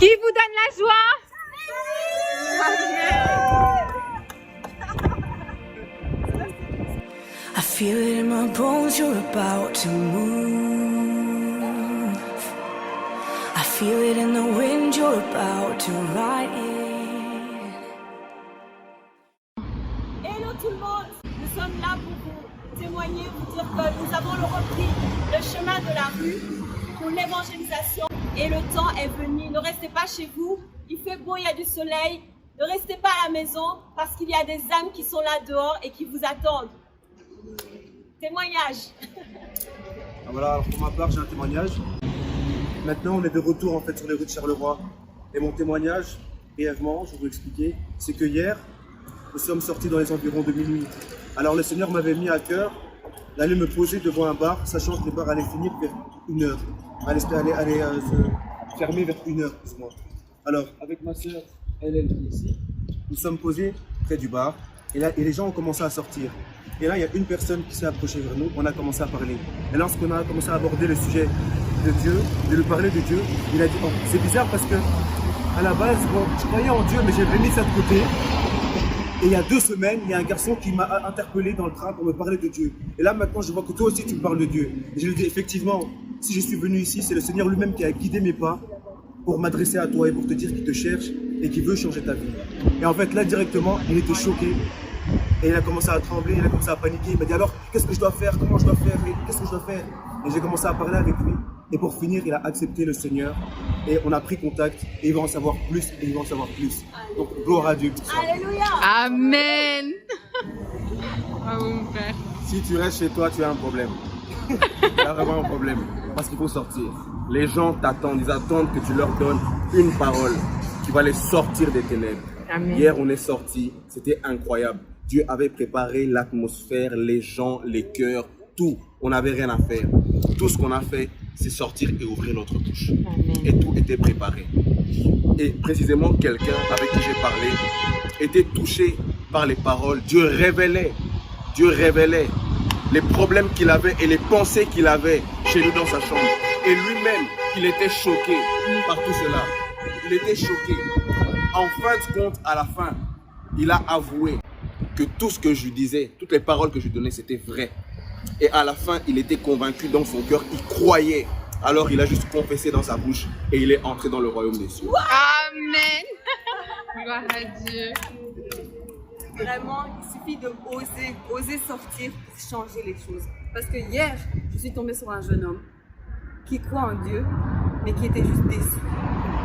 Qui vous donne la joie? I feel it in my bones, you're about to move. I feel it in the wind, you're about to ride in. Hello tout le monde, nous sommes là pour vous témoigner, vous dire que nous avons repris le chemin de la rue pour l'évangélisation et le temps est venu. Ne restez pas chez vous, il fait beau, il y a du soleil. Ne restez pas à la maison parce qu'il y a des âmes qui sont là dehors et qui vous attendent. Témoignage. Voilà, alors pour ma part, j'ai un témoignage. Maintenant, on est de retour en fait sur les rues de Charleroi. Et mon témoignage, brièvement, je vais vous expliquer, c'est que hier, nous sommes sortis dans les environs de minuit. Alors le Seigneur m'avait mis à cœur d'aller me poser devant un bar, sachant que les bars allaient finir vers 1h. Allaient se fermer vers 1h, plus ou moins. Alors, avec ma soeur, elle est ici, nous sommes posés près du bar, et les gens ont commencé à sortir. Et là, il y a une personne qui s'est approchée vers nous, on a commencé à parler. Et lorsqu'on a commencé à aborder le sujet de Dieu, de lui parler de Dieu, il a dit, oh, c'est bizarre parce que, à la base, bon, je croyais en Dieu, mais j'ai mis ça de côté. Et il y a 2 semaines, il y a un garçon qui m'a interpellé dans le train pour me parler de Dieu. Et là, maintenant, je vois que toi aussi, tu me parles de Dieu. Et je lui dis, effectivement, si je suis venu ici, c'est le Seigneur lui-même qui a guidé mes pas pour m'adresser à toi et pour te dire qu'il te cherche et qu'il veut changer ta vie. Et en fait, là, directement, il était choqué. Et il a commencé à trembler, il a commencé à paniquer. Il m'a dit alors, qu'est-ce que je dois faire? Comment je dois faire? Qu'est-ce que je dois faire? Et j'ai commencé à parler avec lui. Et pour finir, il a accepté le Seigneur. Et on a pris contact. Et il va en savoir plus. Et il va en savoir plus. Donc, gloire à Dieu. Alléluia. Amen. Oh, mon frère. Si tu restes chez toi, tu as un problème. Tu as vraiment un problème. Parce qu'il faut sortir. Les gens t'attendent. Ils attendent que tu leur donnes une parole qui va les sortir des ténèbres. Amen. Hier, on est sortis. C'était incroyable. Dieu avait préparé l'atmosphère, les gens, les cœurs, tout. On n'avait rien à faire. Tout ce qu'on a fait, c'est sortir et ouvrir notre bouche. Amen. Et tout était préparé. Et précisément, quelqu'un avec qui j'ai parlé était touché par les paroles. Dieu révélait les problèmes qu'il avait et les pensées qu'il avait chez lui dans sa chambre. Et lui-même, il était choqué par tout cela. Il était choqué. En fin de compte, à la fin, il a avoué que tout ce que je lui disais, toutes les paroles que je lui donnais, c'était vrai. Et à la fin, il était convaincu dans son cœur, il croyait. Alors il a juste confessé dans sa bouche et il est entré dans le royaume des cieux. Amen. Gloire à Dieu. Vraiment, il suffit de oser sortir pour changer les choses. Parce que hier, je suis tombée sur un jeune homme qui croit en Dieu, mais qui était juste déçu.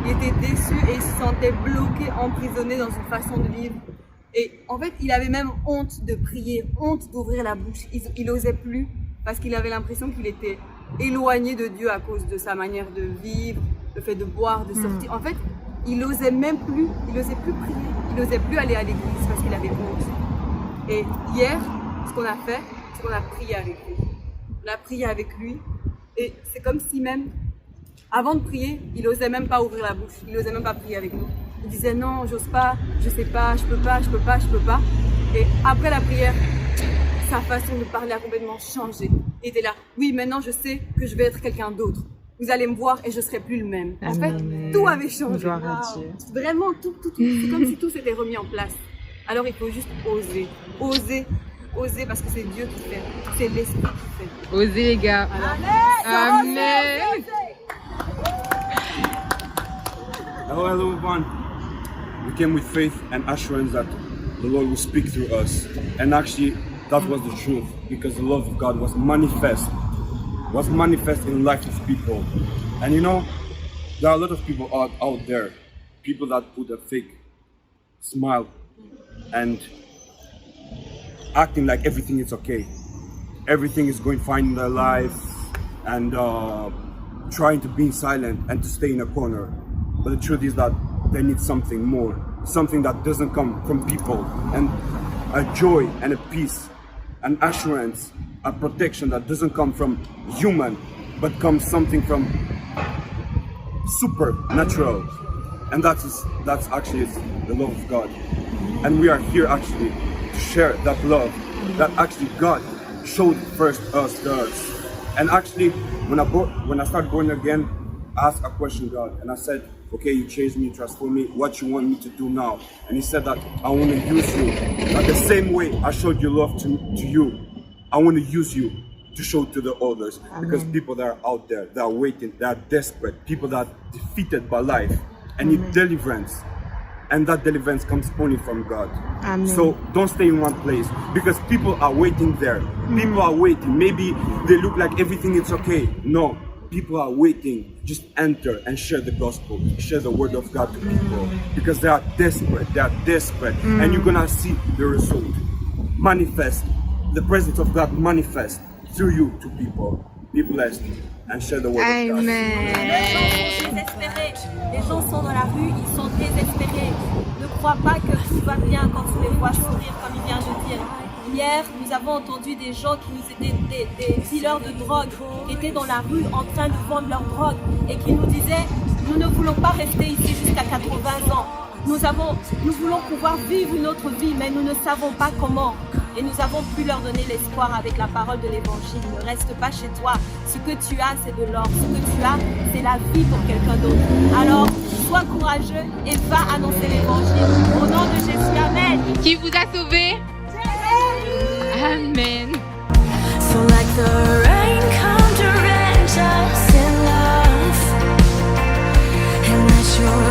Il était déçu et il se sentait bloqué, emprisonné dans une façon de vivre. Et en fait, il avait même honte de prier, honte d'ouvrir la bouche. Il n'osait plus parce qu'il avait l'impression qu'il était éloigné de Dieu à cause de sa manière de vivre, le fait de boire, de sortir. En fait, il n'osait même plus, il n'osait plus prier, il n'osait plus aller à l'église parce qu'il avait honte. Et hier, ce qu'on a fait, c'est qu'on a prié avec lui. On a prié avec lui et c'est comme si même, avant de prier, il n'osait même pas ouvrir la bouche, il n'osait même pas prier avec nous. Il disait non, j'ose pas, je sais pas, je peux pas. Et après la prière, sa façon de parler a complètement changé. Il était là, oui, maintenant je sais que je vais être quelqu'un d'autre. Vous allez me voir et je serai plus le même. En fait, tout avait changé. Gloire à Dieu. Vraiment, tout. C'est comme si tout s'était remis en place. Alors il faut juste oser parce que c'est Dieu qui fait, c'est l'Esprit qui fait. Osez, les gars. Amen. Hello everyone. We came with faith and assurance that the Lord will speak through us. And actually, that was the truth because the love of God was manifest in the life of people. And you know, there are a lot of people out there, people that put a fake smile and acting like everything is okay. Everything is going fine in their life and trying to be silent and to stay in a corner. But the truth is that they need something more, something that doesn't come from people, and a joy and a peace, an assurance, a protection that doesn't come from human, but comes something from supernatural. And that's actually the love of God. And we are here actually to share that love that actually God showed first us to us. And actually, when I started born again, asked a question, God, and I said, okay, you changed me, transformed me, what you want me to do now? And he said that I want to use you. Like the same way I showed your love to you, I want to use you to show to the others. Because people that are out there, that are waiting, that are desperate, people that are defeated by life and need deliverance. And that deliverance comes only from God. Amen. So don't stay in one place, because people are waiting there. People are waiting. Maybe they look like everything is okay. No, people are waiting. Just enter and share the gospel, share the word of God to people, because they are desperate. They are desperate, and you're gonna see the result manifest. The presence of God manifest through you to people. Be blessed and share the word of God. Amen. Désespérés. Les gens sont dans la rue, ils sont désespérés. Ne crois pas que tout va bien quand tu les vois sourire, comme il vient de dire. Hier, nous avons entendu des gens qui nous étaient des dealers de drogue, qui étaient dans la rue en train de vendre leur drogue et qui nous disaient « Nous ne voulons pas rester ici jusqu'à 80 ans. Nous voulons pouvoir vivre une autre vie, mais nous ne savons pas comment. » Et nous avons pu leur donner l'espoir avec la parole de l'évangile. Ne reste pas chez toi. Ce que tu as, c'est de l'or. Ce que tu as, c'est la vie pour quelqu'un d'autre. Alors, sois courageux et va annoncer l'évangile. Au nom de Jésus, Amen. Qui vous a sauvé? Amen. So like the rain, come drench us in love, and let your